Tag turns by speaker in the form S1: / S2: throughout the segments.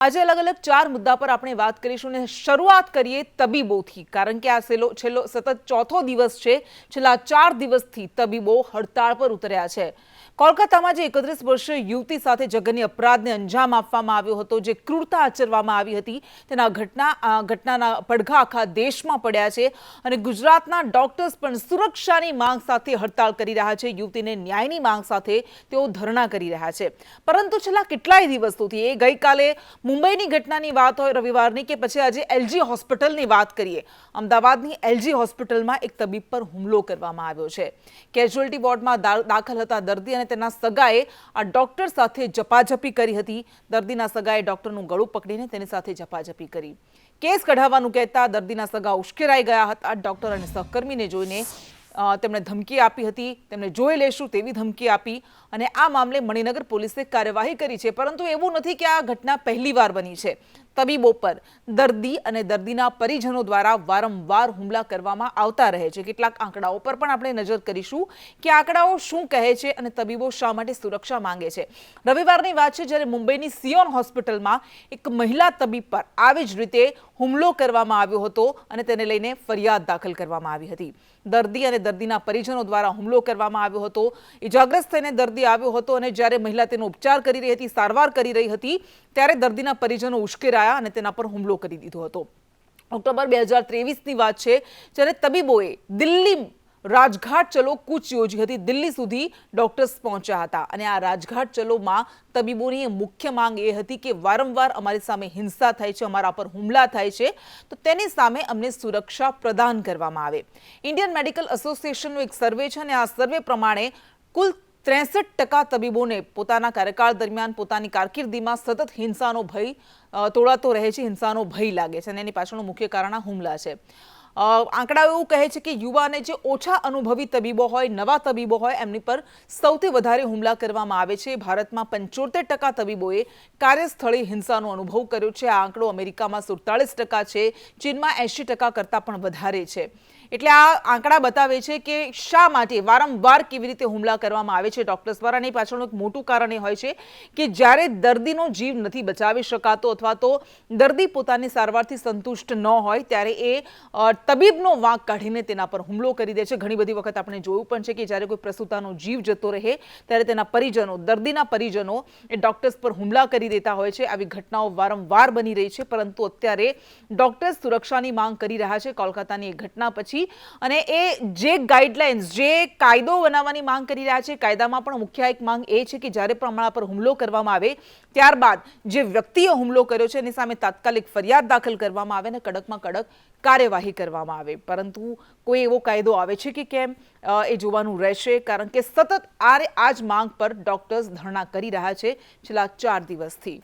S1: આજે અલગ અલગ ચાર મુદ્દા પર આપણે વાત કરીશું અને શરૂઆત કરીએ તબીબોથી, કારણ કે આ છેલ્લો સતત ચોથો દિવસ છે. છેલ્લા 4 દિવસથી તબીબો હડતાળ પર ઉતર્યા છે. કોલકાતામાં જે 31 વર્ષીય યુવતી સાથે જઘન્ય અપરાધને અંજામ આપવામાં આવ્યો હતો, જે ક્રૂરતા આચરવામાં આવી હતી, તેના ઘટનાના પડઘા આખા દેશમાં પડ્યા છે અને ગુજરાતના ડોક્ટર્સ પણ સુરક્ષાની માંગ સાથે હડતાળ કરી રહ્યા છે. યુવતીને ન્યાયની માંગ સાથે તેઓ ધરણા કરી રહ્યા છે. પરંતુ છેલ્લા કેટલાય દિવસોથી એ ગઈકાલે મુંબઈની ઘટનાની વાત હોય રવિવારની, કે પછી આજે એલજી હોસ્પિટલની વાત કરીએ. અમદાવાદની એલજી હોસ્પિટલમાં એક તબીબ પર હુમલો કરવામાં આવ્યો છે. કેઝ્યુઅલ્ટી વોર્ડમાં દાખલ હતા દર્દી અને તેના સગાએ આ ડોક્ટર સાથે ઝપાઝપી કરી હતી. દર્દીના સગાએ ડોક્ટરનું ગળું પકડીને તેની સાથે ઝપાઝપી કરી. કેસ કઢાવવાનું કહેતા દર્દીના સગા ઉશ્કેરાઈ ગયા હતા. ડોક્ટર અને સહકર્મીને જોઈને તેમણે ધમકી આપી હતી, તેમને જોઈ લેશું તેવી ધમકી આપી અને આ મામલે મણિનગર પોલીસે કાર્યવાહી કરી છે. પરંતુ એવું નથી કે આ ઘટના પહેલીવાર બની છે. તબીબો પર દર્દી અને દર્દીના પરિજનો દ્વારા વારંવાર હુમલા કરવામાં આવતા રહે છે. કેટલાક આંકડાઓ પર પણ આપણે નજર કરીશું કે આંકડાઓ શું કહે છે અને તબીબો શા માટે સુરક્ષા માંગે છે. રવિવારની વાત છે જ્યારે મુંબઈની સિયોન હોસ્પિટલમાં એક મહિલા તબીબ પર આવી જ રીતે હુમલો કરવામાં આવ્યો હતો અને તેને લઈને ફરિયાદ દાખલ કરવામાં આવી હતી. દર્દી અને દર્દીના પરિજનો દ્વારા હુમલો કરવામાં આવ્યો હતો. ઇજાગ્રસ્ત થઈને દર્દી આવ્યો હતો અને જ્યારે મહિલા તેનો ઉપચાર કરી રહી હતી, સારવાર કરી રહી હતી, ત્યારે દર્દીના પરિજનો ઉશ્કેરાયા અને તેના પર હુમલો કરી દીધો હતો. ઓક્ટોબર 2023ની વાત છે જ્યારે તબીબોએ દિલ્હી રાજઘાટ ચલો કૂચ યોજી હતી. દિલ્હી સુધી ડોક્ટર્સ પહોંચ્યા હતા અને આ રાજઘાટ ચલોમાં તબીબોની મુખ્ય માંગ એ હતી કે વારંવાર અમારી સામે હિંસા થાય છે, અમારા પર હુમલા થાય છે, તો તેની સામે અમને સુરક્ષા પ્રદાન કરવામાં આવે. ઇન્ડિયન મેડિકલ એસોસિએશનનો એક સર્વે છે અને આ સર્વે પ્રમાણે કુલ 63% તબીબોને પોતાના કાર્યકાળ દરમિયાન પોતાની કારકિર્દીમાં સતત હિંસાનો ભય તોળાતો રહે છે, હિંસાનો ભય લાગે છે અને એની પાછળનું મુખ્ય કારણ આ હુમલા છે. આંકડાઓ એવું કહે છે કે યુવા અને જે ઓછા અનુભવી તબીબો હોય, નવા તબીબો હોય, એમની પર સૌથી વધારે હુમલા કરવામાં આવે છે. ભારતમાં 75% તબીબોએ કાર્યસ્થળે હિંસાનો અનુભવ કર્યો છે. આ આંકડો અમેરિકામાં 47% છે, ચીનમાં 80% કરતાં પણ વધારે છે. એટલે આ આંકડા બતાવે છે કે શા માટે વારંવાર કેવી રીતે હુમલા કરવામાં આવે છે ડોક્ટર્સ દ્વારા. અને પાછળનું એક મોટું કારણ એ હોય છે કે જ્યારે દર્દીનો જીવ નથી બચાવી શકાતો અથવા તો દર્દી પોતાની સારવારથી સંતુષ્ટ ન હોય ત્યારે એ તબીબનો વાંક કાઢીને તેના પર હુમલો કરી દે છે. ઘણી બધી વખત આપણે જોયું પણ છે કે જ્યારે કોઈ પ્રસૂતાનો જીવ જતો રહે ત્યારે તેના પરિજનો, દર્દીના પરિજનો એ ડોક્ટર્સ પર હુમલા કરી દેતા હોય છે. આવી ઘટનાઓ વારંવાર બની રહી છે. પરંતુ અત્યારે ડોક્ટર્સ સુરક્ષાની માંગ કરી રહ્યા છે કોલકાતાની એક ઘટના પછી. અને એ જે ગાઈડલાઇન્સ, જે કાયદો બનાવવાની માંગ કરી રહ્યા છે, કાયદામાં પણ મુખ્ય એક માંગ એ છે કે જ્યારે પણ પર હુમલો કરવામાં આવે ત્યારબાદ જે વ્યક્તિએ હુમલો કર્યો છે એની સામે તાત્કાલિક ફરિયાદ દાખલ કરવામાં આવે અને કડકમાં કડક કાર્યવાહી કરવામાં આવે. પરંતુ કોઈ એવો કાયદો આવે છે કે કેમ એ જોવાનું રહેશે, કારણ કે સતત આ જ માંગ પર ડોક્ટર્સ ધરણા કરી રહ્યા છે છેલ્લા 4 દિવસથી.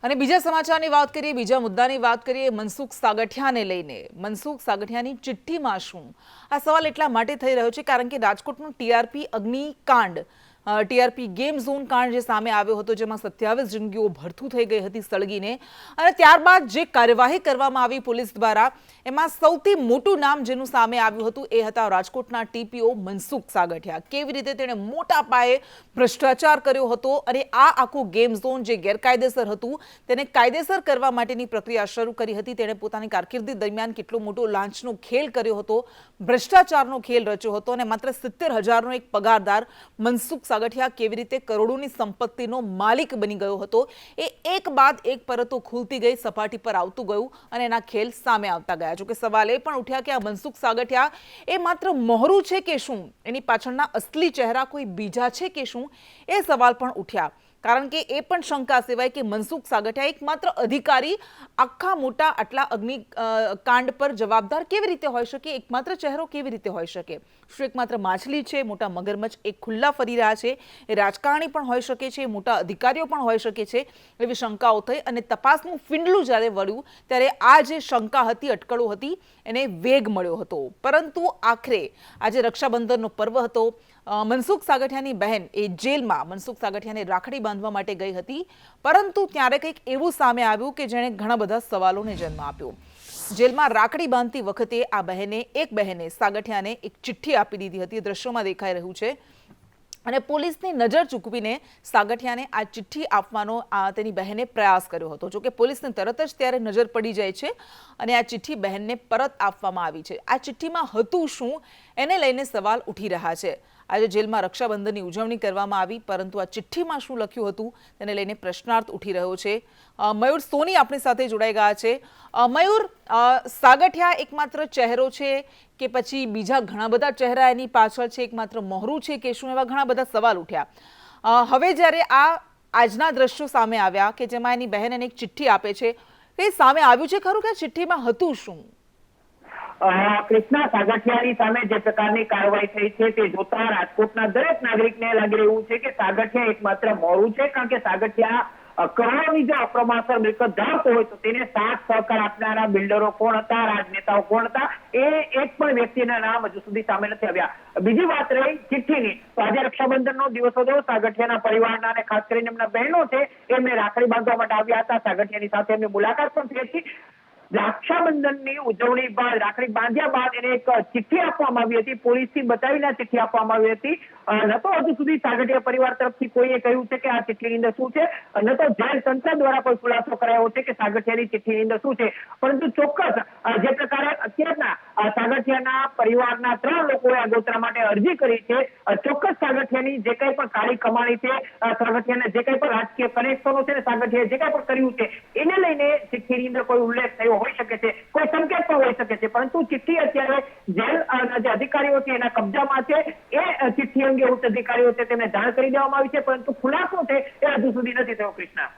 S1: અને બીજા સમાચારની વાત કરીએ, બીજા મુદ્દાની વાત કરીએ, મનસુખ સાગઠિયાને લઈને. મનસુખ સાગઠિયાની ચિઠ્ઠીમાં શું? આ સવાલ એટલા માટે થઈ રહ્યો છે કારણ કે રાજકોટનું ટીઆરપી અગ્નિકાંડ, ટીઆરપી ગેમ ઝોન કાંડ જે સામે આવ્યો હતો, જેમાં 27 જિંદગીઓ ભડથું થઈ ગઈ હતી સળગીને, અને ત્યારબાદ જે કાર્યવાહી કરવામાં આવી પોલીસ દ્વારા, એમાં સૌથી મોટું નામ જેનું સામે આવ્યું હતું એ હતા રાજકોટના ટીપીઓ મનસુખ સાગઠિયા. કેવી રીતે તેણે મોટા પાયે ભ્રષ્ટાચાર કર્યો હતો અને આ આખું ગેમ ઝોન જે ગેરકાયદેસર હતું તેને કાયદેસર કરવા માટેની પ્રક્રિયા શરૂ કરી હતી. તેણે પોતાની કારકિર્દી દરમિયાન કેટલો મોટો લાંચનો ખેલ કર્યો હતો, ભ્રષ્ટાચારનો ખેલ રચ્યો હતો અને માત્ર 70,000નો એક પગારદાર મનસુખ સાગઠિયા કેવી રીતે કરોડોની સંપત્તિનો માલિક બની ગયો હતો, એ એક બાદ એક પરતો ખુલતી ગઈ, સપાટી પર આવતું ગયું અને એના ખેલ સામે આવતા ગયા. જોકે સવાલ એ પણ ઉઠ્યા કે આ મનસુખ સાગઠિયા એ માત્ર મોહરું છે કે શું, એની પાછળના અસલી ચહેરા કોઈ બીજા છે કે શું, એ સવાલ પણ ઉઠ્યા. કારણ કે એ પણ શંકા સેવાય કે મનસુખ સાગઠિયા એક માત્ર અધિકારી આખા મોટા આટલા અગ્નિકાંડ પર જવાબદાર કેવી રીતે હોઈ શકે, એકમાત્ર ચહેરો કેવી રીતે હોઈ શકે? શું એકમાત્ર માછલી છે, મોટા મગરમચ્છ એક ખુલ્લા ફરી રહ્યા છે, એ રાજકારણી પણ હોઈ શકે છે, મોટા અધિકારીઓ પણ હોઈ શકે છે, એવી શંકાઓ થઈ. અને તપાસનું ફીંડલું જ્યારે વળ્યું ત્યારે આ જે શંકા હતી, અટકળો હતી, એને વેગ મળ્યો હતો. પરંતુ આખરે આજે રક્ષાબંધનનો પર્વ હતો. મનસુખ સાગઠિયાની બહેન એ જેલમાં મનસુખ સાગઠિયાને રાખડી બાંધવા માટે ગઈ હતી, પરંતુ ત્યારે કંઈક એવું સામે આવ્યું કે જેણે ઘણા બધા સવાલોને જન્મ આપ્યો. જેલમાં રાખડી બાંધતી વખતે આ એક બહેને સાગઠિયાને એક ચિઠ્ઠી આપી દીધી હતી. દ્રશ્યોમાં દેખાઈ રહ્યું છે. અને પોલીસની નજર ચૂકવીને સાગઠિયાને આ ચિઠ્ઠી આપવાનો તેની બહેને પ્રયાસ કર્યો હતો. જોકે પોલીસને તરત જ ત્યારે નજર પડી જાય છે અને આ ચિઠ્ઠી બહેનને પરત આપવામાં આવી છે. આ ચિઠ્ઠીમાં હતું શું એને લઈને સવાલ ઉઠી રહ્યા છે. આજે જેલમાં રક્ષાબંધનની ઉજવણી કરવામાં આવી, પરંતુ આ ચિઠ્ઠીમાં શું લખ્યું હતું તેને લઈને પ્રશ્નાર્થ ઉઠી રહ્યો છે. મયુર સોની આપણી સાથે જોડાઈ ગયા છે. મયુર, સાગઠિયા એકમાત્ર ચહેરો છે કે પછી બીજા ઘણા બધા ચહેરા એની પાછળ છે, એકમાત્ર મોહરું છે કે શું, એવા ઘણા બધા સવાલ ઉઠ્યા. હવે જ્યારે આજના દ્રશ્યો સામે આવ્યા કે જેમાં એની બહેન એને એક ચિઠ્ઠી આપે છે, એ સામે આવ્યું છે ખરું કે આ ચિઠ્ઠીમાં હતું શું?
S2: કૃષ્ણા, સાગઠિયાની સામે જે પ્રકારની કાર્યવાહી થઈ છે તે જોતા રાજકોટના દરેક નાગરિકને લાગી રહ્યું છે કે સાગઠિયા એકમાત્ર મોરું છે. કારણ કે સાગઠિયા કરોડોની જો અપ્રમાસર મિલકત ધરાવતો હોય તો તેને સાથ સહકાર આપનારા બિલ્ડરો કોણ હતા, રાજનેતાઓ કોણ હતા, એ એક પણ વ્યક્તિના નામ હજુ સુધી સામે નથી આવ્યા. બીજી વાત રહી ચિઠ્ઠીની, તો આજે રક્ષાબંધનનો દિવસ હતો. સાગઠિયાના પરિવારના અને ખાસ કરીને એમના બહેનો છે એમને રાખડી બાંધવા માટે આવ્યા હતા. સાગઠિયાની સાથે એમની મુલાકાત પણ થઈ હતી. રક્ષાબંધનની ઉજવણી બાદ, રાખડી બાંધ્યા બાદ એને એક ચિઠ્ઠી આપવામાં આવી હતી. પોલીસથી બતાવીને ચિઠ્ઠી આપવામાં આવી હતી. ન તો હજુ સુધી સાગઠિયા પરિવાર તરફથી કોઈએ કહ્યું છે કે આ ચિઠ્ઠીની અંદર શું છે, ન તો જેલ તંત્ર દ્વારા કોઈ ખુલાસો કરાયો છે કે સાગઠિયાની ચિઠ્ઠીની અંદર શું છે. પરંતુ ચોક્કસ જે પ્રકારે અત્યારના સાગઠિયાના પરિવારના 3 લોકોએ આગોતરા માટે અરજી કરી છે, ચોક્કસ સાગઠિયાની જે કંઈ પણ કાળી કમાણી છે, સાગઠિયાના જે કંઈ પણ રાજકીય કનેક્શનો છે, સાગઠિયાએ જે કંઈ પણ કર્યું છે એને લઈને ચિઠ્ઠીની અંદર કોઈ ઉલ્લેખ થયો હોઈ શકે છે, કોઈ સંકેત પણ હોઈ શકે છે. પરંતુ ચિઠ્ઠી અત્યારે જેલના જે અધિકારીઓ છે એના કબજામાં છે. એ ચિઠ્ઠી અંગે ઉચ્ચ અધિકારીઓ છે તેમને જાણ કરી દેવામાં આવી છે, પરંતુ ખુલાસો છે એ હજુ સુધી નથી થયો. કૃષ્ણા,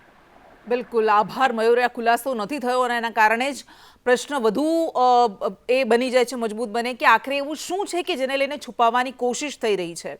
S1: બિલકુલ આભાર મયુર. આ ખુલાસો નથી થયો અને એના કારણે જ પ્રશ્ન વધુ એ બની જાય છે, મજબૂત બને કે આખરે એવું શું છે કે જેને લઈને છુપાવવાની કોશિશ થઈ રહી છે.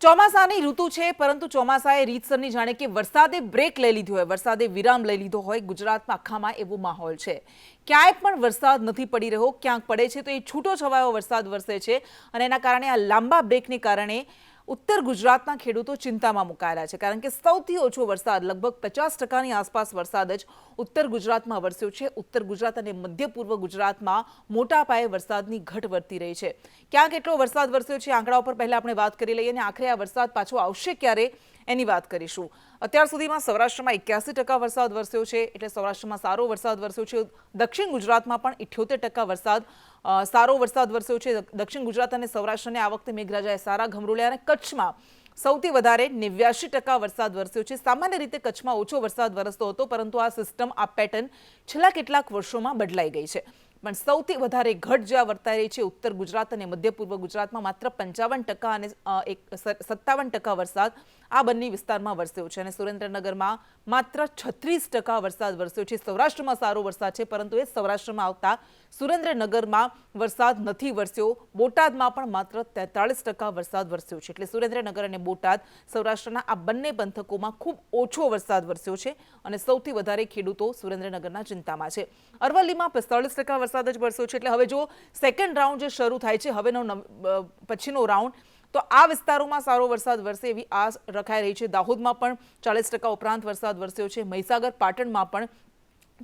S1: ચોમાસાની ઋતુ છે, પરંતુ ચોમાસાએ રીતસરની જાણે કે વરસાદે બ્રેક લઈ લીધો હોય, વરસાદે વિરામ લઈ લીધો હોય. ગુજરાતમાં આખામાં એવો માહોલ છે. ક્યાંય પણ વરસાદ નથી પડી રહ્યો, ક્યાંક પડે છે તો એ છૂટો છવાયો વરસાદ વરસે છે અને એના કારણે આ લાંબા બ્રેકને કારણે ઉત્તર ગુજરાતના ખેડૂતો ચિંતામાં મુકાયેલા છે. કારણ કે સૌથી ઓછો વરસાદ લગભગ 50%ની આસપાસ વરસાદ જ ઉત્તર ગુજરાતમાં વરસ્યો છે. ઉત્તર ગુજરાત અને મધ્ય પૂર્વ ગુજરાતમાં મોટા પાયે વરસાદની ઘટ વર્તી રહી છે. ક્યાં કેટલો વરસાદ વરસ્યો છે આંકડા ઉપર પહેલા આપણે વાત કરી લઈએ અને આખરે આ વરસાદ પાછો આવશે ક્યારે એની વાત કરીશું. અત્યાર સુધીમાં સૌરાષ્ટ્રમાં 81% વરસાદ વરસ્યો છે, એટલે સૌરાષ્ટ્રમાં સારો વરસાદ વરસ્યો છે. દક્ષિણ ગુજરાતમાં પણ 78% વરસાદ સારો વરસાદ વરસ્યો છે. દક્ષિણ ગુજરાત અને સૌરાષ્ટ્રને આ વખતે મેઘરાજાએ સારા ઘમરોળ્યા અને કચ્છમાં સૌથી વધારે 89% વરસાદ વરસ્યો છે. સામાન્ય રીતે કચ્છમાં ઓછો વરસાદ વરસતો હતો, પરંતુ આ સિસ્ટમ, આ પેટર્ન છેલ્લા કેટલાક વર્ષોમાં બદલાઈ ગઈ છે. પણ સૌથી વધારે ઘટ જ્યાં વર્તાઈ રહી છે ઉત્તર ગુજરાત અને મધ્ય પૂર્વ ગુજરાતમાં માત્ર 55% અને 57% વરસાદ આ બંને વિસ્તારમાં વરસ્યો છે અને સુરેન્દ્રનગરમાં માત્ર 36% વરસાદ વરસ્યો છે. સૌરાષ્ટ્રમાં સારો વરસાદ છે, પરંતુ એ સૌરાષ્ટ્રમાં આવતા સુરેન્દ્રનગરમાં વરસાદ નથી વરસ્યો. બોટાદમાં પણ માત્ર 43% વરસાદ વરસ્યો છે. એટલે સુરેન્દ્રનગર અને બોટાદ સૌરાષ્ટ્રના આ બંને પંથકોમાં ખૂબ ઓછો વરસાદ વરસ્યો છે અને સૌથી વધારે ખેડૂતો સુરેન્દ્રનગરના ચિંતામાં છે. અરવલ્લીમાં 45% વરસાદ જ વરસ્યો છે. એટલે હવે જો સેકન્ડ રાઉન્ડ જે શરૂ થાય છે હવેનો પછીનો રાઉન્ડ, તો આ વિસ્તારોમાં સારો વરસાદ વરસે એવી આસ રખાઈ રહી છે. દાહોદમાં પણ 40% ઉપરાંત વરસાદ વરસ્યો છે. મહીસાગર, પાટણમાં પણ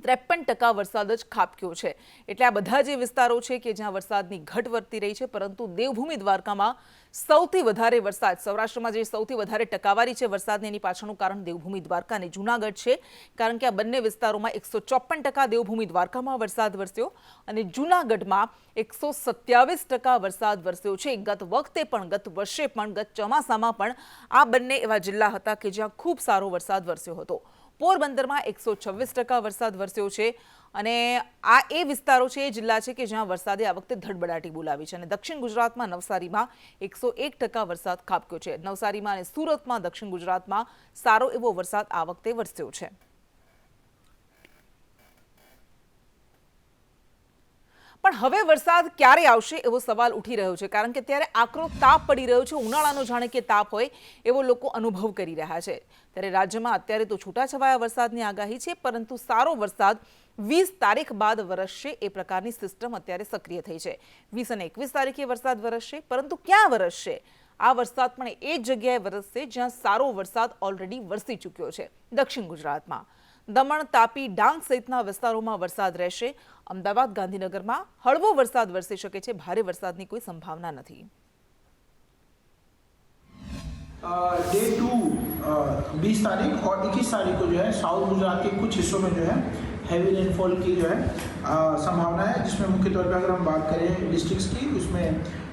S1: 53% વરસાદ જ ખાબક્યો છે. એટલે આ બધા જે વિસ્તારો છે કે જ્યાં વરસાદની ઘટ વર્તી રહી છે, પરંતુ દેવભૂમિ દ્વારકામાં સૌથી વધારે વરસાદ, સૌરાષ્ટ્રમાં જે સૌથી વધારે ટકાવારી છે વરસાદની, એની પાછળનું કારણ દેવભૂમિ દ્વારકા અને જૂનાગઢ છે. કારણ કે આ બંને વિસ્તારોમાં 154% દેવભૂમિ દ્વારકામાં વરસાદ વરસ્યો અને જૂનાગઢમાં 127% વરસાદ વરસ્યો છે. ગત વખતે પણ, ગત વર્ષે પણ, ગત ચોમાસામાં પણ આ બંને એવા જિલ્લા હતા કે જ્યાં ખૂબ સારો વરસાદ વરસ્યો હતો. પોરબંદરમાં 126% વરસાદ વરસ્યો છે અને આ એ વિસ્તારો છે, એ જિલ્લા છે કે જ્યાં વરસાદે આ વખતે ધડબડાટી બોલાવી છે. અને દક્ષિણ ગુજરાતમાં નવસારીમાં 101% વરસાદ ખાબક્યો છે. નવસારીમાં અને સુરતમાં દક્ષિણ ગુજરાતમાં સારો એવો વરસાદ આ વખતે વરસ્યો છે. પણ હવે વરસાદ ક્યારે આવશે એવો સવાલ ઉઠી રહ્યો છે. કારણ કે ત્યારે આકરો તાપ પડી રહ્યો છે, ઉનાળાનો જાણે કે તાપ હોય એવો લોકો અનુભવ કરી રહ્યા છે. ત્યારે રાજ્યમાં અત્યારે તો છૂટાછવાયા વરસાદની આગાહી છે, પરંતુ સારો વરસાદ 20 તારીખ બાદ વરસશે એ પ્રકારની સિસ્ટમ અત્યારે સક્રિય થઈ છે. 20 અને 21 તારીખે વરસાદ વરસશે, પરંતુ ક્યાં વરસશે? આ વરસાદ પણ એ જ જગ્યાએ વરસશે જ્યાં સારો વરસાદ ઓલરેડી વરસી ચૂક્યો છે, દક્ષિણ ગુજરાતમાં. દમણ, તાપી, ડાંગ સહિતના વિસ્તારોમાં વરસાદ રહેશે. અમદાવાદ, ગાંધીનગરમાં હળવો વરસાદ વરસી શકે છે. ભારે વરસાદની કોઈ સંભાવના નથી.
S3: डे 2 20 तारीख और 21 तारीख को जो है साउथ गुजरात के कुछ हिस्सों में जो है हैवी रेनफॉल की जो है संभावना है, जिसमें मुख्य तौर पर अगर हम बात करें डिस्ट्रिक्ट्स की, उसमें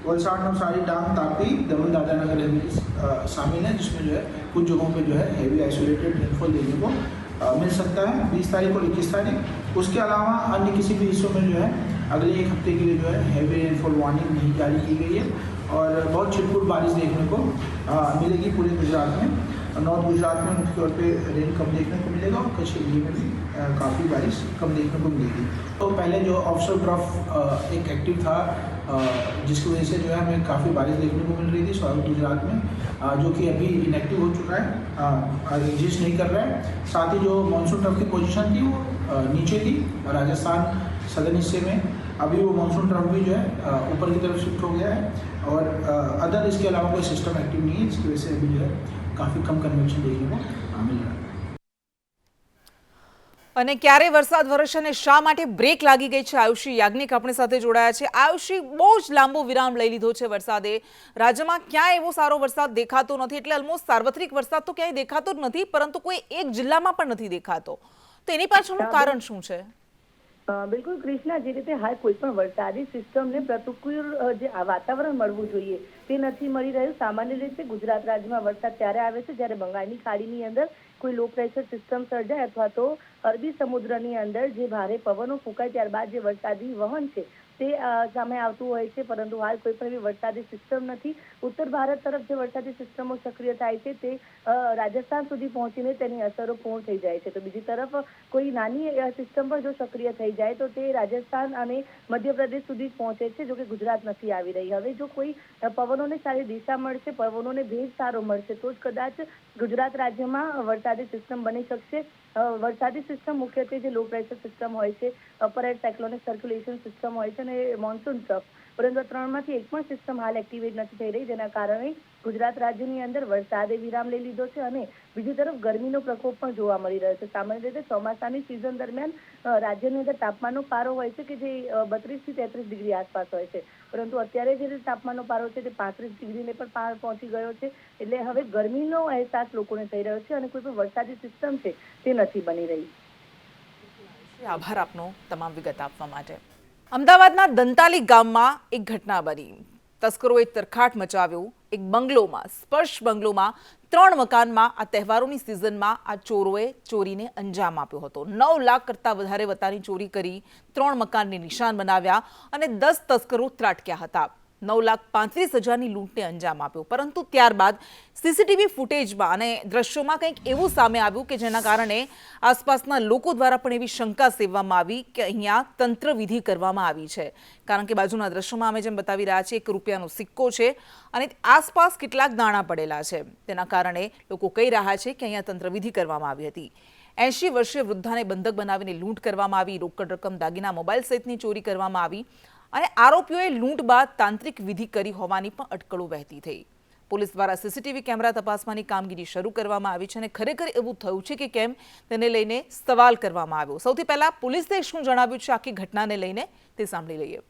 S3: वलसाड़, नवसारी, डांग, तापी, दमन, दादरा नगर शामिल है, जिसमें जो है कुछ जगहों पे जो है हैवी आइसोलेटेड रेनफॉल देखने को मिल सकता है 20 तारीख और 21 तारीख। उसके अलावा अन्य किसी भी हिस्सों में जो है अगले एक हफ्ते के लिए जो है हैवी रेनफॉल वार्निंग नहीं जारी की गई है और बहुत छिटपुट बारिश देखने को मिलेगी पूरे गुजरात में। नॉर्थ गुजरात में मुख्य तौर पे रेन कम देखने को मिलेगा और कच्छ एरिया में भी काफ़ी बारिश कम देखने को मिलेगी। तो पहले जो ऑफशोर ट्रफ एक एक्टिव था, जिसकी वजह से जो है हमें काफ़ी बारिश देखने को मिल रही थी साउथ गुजरात में, जो कि अभी इनएक्टिव हो चुका है, एग्जिस्ट नहीं कर रहा है। साथ ही जो मानसून ट्रफ की पोजीशन थी वो नीचे थी राजस्थान सदर्न हिस्से में, अभी वो मानसून ट्रफ भी जो है ऊपर की तरफ शिफ्ट हो गया है और अदर इसके अलावा कोई सिस्टम एक्टिव नहीं है, जिसकी वजह से अभी जो है काफ़ी कम कन्वेक्शन देखने को मिल रहा है।
S1: અને ક્યારે વરસાદ વરસશે અને શા માટે બ્રેક લાગી ગઈ છે? આયુષી યાજ્ઞિક આપણી સાથે જોડાયા છે। આયુષી, બહુ જ લાંબો વિરામ લઈ લીધો છે વરસાદે, રાજ્યમાં ક્યાંય એવો સારો વરસાદ દેખાતો નથી, એટલે ઓલમોસ્ટ સાર્વત્રિક વરસાદ તો ક્યાંય દેખાતો જ નથી, પરંતુ કોઈ એક જિલ્લામાં પણ નથી દેખાતો, તો એની પાછળનું કારણ શું છે?
S4: બિલકુલ કૃષ્ણા, જે રીતે હાલ કોઈ પણ વરસાદી સિસ્ટમને પ્રતિકૂળ જે વાતાવરણ મળવું જોઈએ તે નથી મળી રહ્યું। સામાન્ય રીતે ગુજરાત રાજ્યમાં વરસાદ ત્યારે આવે છે જ્યારે બંગાળની ખાડીની અંદર કોઈ લો પ્રેશર સિસ્ટમ સર્જાય અથવા તો અરબી સમુદ્રની અંદર જે ભારે પવનો ફૂંકાય ત્યારબાદ જે વરસાદી વહન છે તે સામે આવતું હોય છે, પરંતુ હાલ કોઈ પણ એવી વરસાદી સિસ્ટમ નથી। ઉત્તર ભારત તરફ જે વરસાદી સિસ્ટમો સક્રિય થાય છે તે રાજસ્થાન સુધી પહોંચીને તેની અસરો પૂર્ણ થઈ જાય છે, તો બીજી તરફ કોઈ નાની સિસ્ટમ પણ જો સક્રિય થઈ જાય તો તે રાજસ્થાન અને મધ્યપ્રદેશ સુધી પહોંચે છે, જો કે ગુજરાત નથી આવી રહી। હવે જો કોઈ પવનોને સારી દિશા મળશે, પવનોને ભેજ સારો મળશે તો જ કદાચ ગુજરાત રાજ્યમાં વરસાદી સિસ્ટમ બની શકશે। વરસાદી સિસ્ટમ મુખ્યત્વે જે લો પ્રેશર સિસ્ટમ હોય છે, upper air cyclonic circulation system હોય છે અને મોન્સૂન ટ્રફ, પરંતુ આ ત્રણમાંથી એક પણ સિસ્ટમ હાલ એક્ટિવેટ નથી થઈ રહી, જેના કારણે ગુજરાત રાજ્યની અંદર વરસાદે વિરામ લઈ લીધો છે અને બીજી તરફ ગરમીનો પ્રકોપ પણ જોવા મળી રહ્યો છે। સામાન્ય રીતે ચોમાસાની સિઝન દરમિયાન રાજ્યની અંદર તાપમાનનો પારો હોય છે કે જે 32 થી 33 ડિગ્રી આસપાસ હોય છે, પરંતુ અત્યારે જે તાપમાનનો પારો છે તે 35 ડિગ્રીને પણ પાર પહોંચી ગયો છે, એટલે હવે ગરમીનો અહેસાસ લોકોને થઈ રહ્યો છે અને કોઈ પણ વરસાદી સિસ્ટમ છે તે નથી બની રહી।
S1: આભાર આપનો તમામ વિગત આપવા માટે। અમદાવાદના દંતાલી ગામમાં એક ઘટના બની, તસ્કરોએ તરખાટ મચાવ્યો। એક બંગલોમાં, સ્પર્શ બંગલોમાં 3 મકાનમાં આ તહેવારોની સિઝનમાં આ ચોરોએ ચોરીને અંજામ આપ્યો હતો। 9 લાખ કરતાં વધારે વત્તાની ચોરી કરી 3 મકાનને નિશાન બનાવ્યા અને 10 તસ્કરો ત્રાટક્યા હતા। 9,35,000ની લૂંટને અંજામ આપ્યો, પરંતુ ત્યારબાદ સીસીટીવી ફૂટેજમાં અને દ્રશ્યોમાં કંઈક એવું સામે આવ્યું કે જેના કારણે આસપાસના લોકો દ્વારા પણ એવી શંકા સેવવામાં આવી કે અહીંયા તંત્રવિધિ કરવામાં આવી છે, કારણ કે બાજુના દ્રશ્યોમાં અમે જેમ બતાવી રહ્યા છીએ, 1 રૂપિયાનો સિક્કો છે અને આસપાસ કેટલાક દાણા પડેલા છે, તેના કારણે લોકો કહી રહ્યા છે કે અહીંયા તંત્રવિધિ કરવામાં આવી હતી। 80 વર્ષીય વૃદ્ધાને બંધક બનાવીને લૂંટ કરવામાં આવી, રોકડ રકમ, દાગીના, મોબાઈલ સહિતની ચોરી કરવામાં આવી અને આરોપીઓએ લૂંટ બાદ તાંત્રિક વિધિ કરી હોવાની પણ અટકળો વહેતી થઈ। પોલીસ દ્વારા સીસીટીવી કેમેરા તપાસવાની કામગીરી શરૂ કરવામાં આવી છે અને ખરેખર એવું થયું છે કે કેમ તેને લઈને સવાલ કરવામાં આવ્યો। સૌથી પહેલા પોલીસે શું જણાવ્યું છે આખી ઘટનાને લઈને તે સાંભળી લઈએ।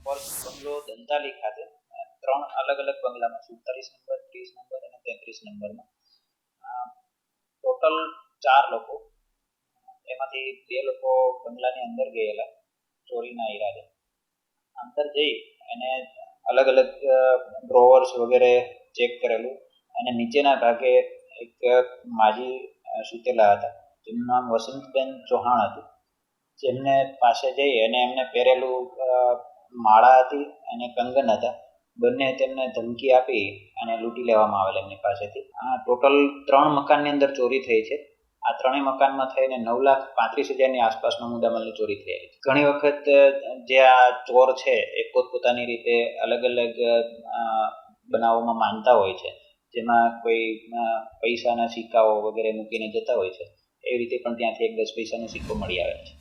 S5: બંગલો દંતાલી ખાતે 3 અલગ અલગ બંગલામાં 47 નંબર, 30 નંબર અને 33 નંબરમાં ટોટલ 4 લોકો, એમાંથી 2 લોકો બંગલાની અંદર ગયેલા ચોરીના ઈરાદે। અંદર જઈ અને અલગ અલગ ડ્રોવર્સ વગેરે ચેક કરેલું અને નીચેના ભાગે એક માજી સૂતેલા હતા, જેમનું નામ વસંતબેન ચૌહાણ હતું, જેમને પાસે જઈ અને એમને પહેરેલું માળા હતી અને કંગન હતા, બંને તેમને ધમકી આપી અને લૂંટી લેવામાં આવેલ એમની પાસેથી। આ ટોટલ 3 મકાનની અંદર ચોરી થઈ છે। આ 3 મકાનમાં થઈને 9,35,000ની આસપાસનો મુદ્દામાલની ચોરી થયેલી છે। ઘણી વખત જે આ ચોર છે એ પોતપોતાની રીતે અલગ અલગ બનાવોમાં માનતા હોય છે, જેમાં કોઈ પૈસાના સિક્કાઓ વગેરે મૂકીને જતા હોય છે, એવી રીતે પણ ત્યાંથી એક 10 પૈસાનો સિક્કો મળી આવે છે।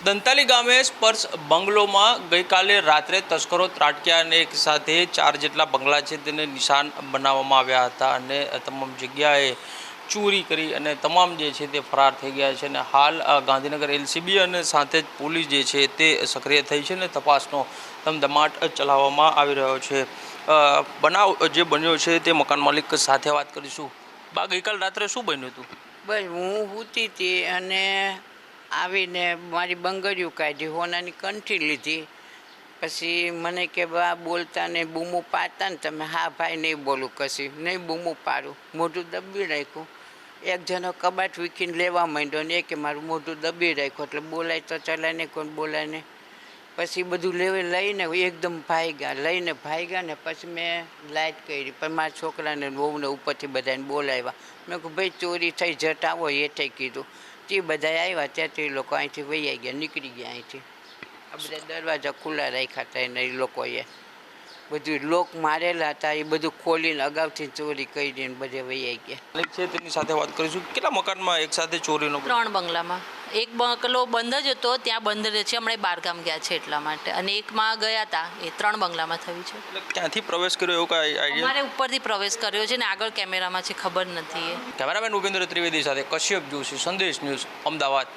S6: દંતાલી ગામે સ્પર્શ બંગલોમાં ગઈકાલે રાત્રે તસ્કરો ત્રાટક્યા અને એક સાથે 4 જેટલા બંગલા છે તેને નિશાન બનાવવામાં આવ્યા હતા અને તમામ જગ્યાએ ચોરી કરી અને તમામ જે છે તે ફરાર થઈ ગયા છે અને હાલ ગાંધીનગર એલસીબી અને સાથે જ પોલીસ જે છે તે સક્રિય થઈ છે અને તપાસનો ધમધમાટ ચલાવવામાં આવી રહ્યો છે. બનાવ જે બન્યો છે તે મકાન માલિક સાથે વાત કરીશું. બા, ગઈકાલ રાત્રે શું બન્યું હતું?
S7: બસ હું સૂતી હતી અને આવીને મારી બંગડીયું કાઢી, હોનાની કંઠી લીધી. પછી મને કે બા બોલતા ને બૂમું પાડતા ને તમે, હા ભાઈ નહીં બોલું, કશી નહીં બૂમું પાડું, મોઢું દબી રાખ્યું. એક જણો કબાટ વીખીને લેવા માંડ્યો ને કે મારું મોઢું દબી રાખ્યું, એટલે બોલાય તો ચલાય ને કોણ બોલાય ને. પછી બધું લઈને એકદમ લઈને ભાગ્યા ને પછી મેં લાઇટ કરી. પણ મારા છોકરાને વહુને ઉપરથી બધાને બોલાવ્યા. મેં કહું ભાઈ ચોરી થઈ, જટ આવો હેઠે કીધું. તે બધા આવ્યા ત્યાં તે લોકો અહીંથી વહી ગયા, નીકળી ગયા અહીંથી. આ બધા દરવાજા ખુલ્લા રાખ્યા હતા એને એ લોકોએ, બધું લોક મારેલા હતા એ બધું ખોલીને અગાઉથી ચોરી કરીને બધે વહી ગયા.
S6: માલિક છે તેની સાથે વાત કરીશું. કેટલા મકાનમાં એક સાથે ચોરીનો?
S8: 3 બંગલામાં. એક બંગલો બંધ જ હતો, ત્યાં બંધ રહે છે, હમણાં બહારગામ ગયા છે એટલા માટે. અને એકમાં ગયા હતા, એ 3 બંગલામાં થયું છે.
S6: એટલે ક્યાંથી પ્રવેશ કર્યો એવું કાંઈ આઈડિયા?
S8: અમારે ઉપરથી પ્રવેશ કર્યો છે ને આગળ કેમેરામાં છે, ખબર નથી.
S6: કેમેરામેન ઉપેન્દ્ર ત્રિવેદી સાથે કશ્યપ જોશી, સંદેશ ન્યૂઝ, અમદાવાદ.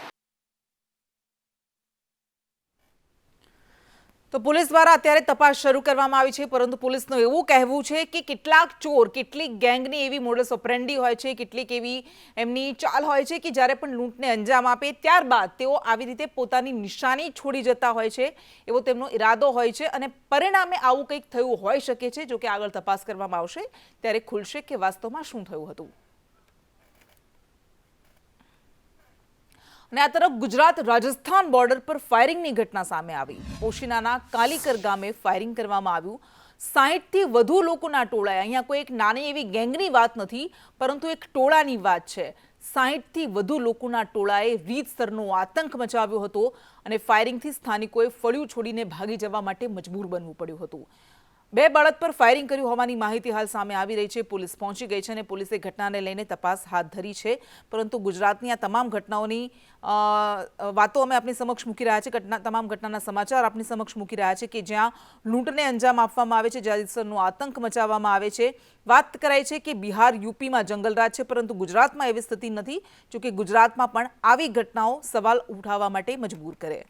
S1: તો પોલીસ દ્વારા અત્યારે તપાસ શરૂ કરવામાં આવી છે, પરંતુ પોલીસનું એવું કહેવું છે કે કેટલાક ચોર, કેટલીક ગેંગની એવી મોડસ ઓપરેન્ડી હોય છે, કેટલીક એવી એમની ચાલ હોય છે કે જ્યારે પણ લૂંટને અંજામ આપે ત્યારબાદ તેઓ આવી રીતે પોતાની નિશાની છોડી જતા હોય છે, એવો તેમનો ઈરાદો હોય છે અને પરિણામે આવું કંઈક થયું હોઈ શકે છે. જો કે આગળ તપાસ કરવામાં આવશે ત્યારે ખુલશે કે વાસ્તવમાં શું થયું હતું. અને આ તરફ ગુજરાત રાજસ્થાન બોર્ડર પર ફાયરિંગની ઘટના સામે આવી. ઓશિનાના કાલીકર ગામે ફાયરિંગ કરવામાં આવ્યું. 60થી વધુ લોકોના ટોળાએ, અહીંયા કોઈ એક નાની એવી ગેંગની વાત નથી, પરંતુ એક ટોળાની વાત છે. 60થી વધુ લોકોના ટોળાએ રીતસરનો આતંક મચાવ્યો હતો અને ફાયરિંગથી સ્થાનિકોએ ફળિયું છોડીને ભાગી જવા માટે મજબૂર બનવું પડ્યું હતું. 2 બળદ પર ફાયરિંગ કર્યું હોવાની માહિતી હાલ સામે આવી રહી છે. પોલીસ પહોંચી ગઈ છે અને પોલીસે ઘટનાને લઈને તપાસ હાથ ધરી છે. પરંતુ ગુજરાતની આ તમામ ઘટનાઓની વાતો અમે આપની સમક્ષ મૂકી રહ્યા છે, તમામ ઘટનાના સમાચાર આપની સમક્ષ મૂકી રહ્યા છે કે જ્યાં લૂંટને અંજામ આપવામાં આવે છે, જ્યાં રીતસરનો આતંક મચાવવામાં આવે છે. વાત કરાય છે કે બિહાર, યુપીમાં જંગલરાજ છે, પરંતુ ગુજરાતમાં એવી સ્થિતિ નથી. જો કે ગુજરાતમાં પણ આવી ઘટનાઓ સવાલ ઉઠાવવા માટે મજબૂર કરે.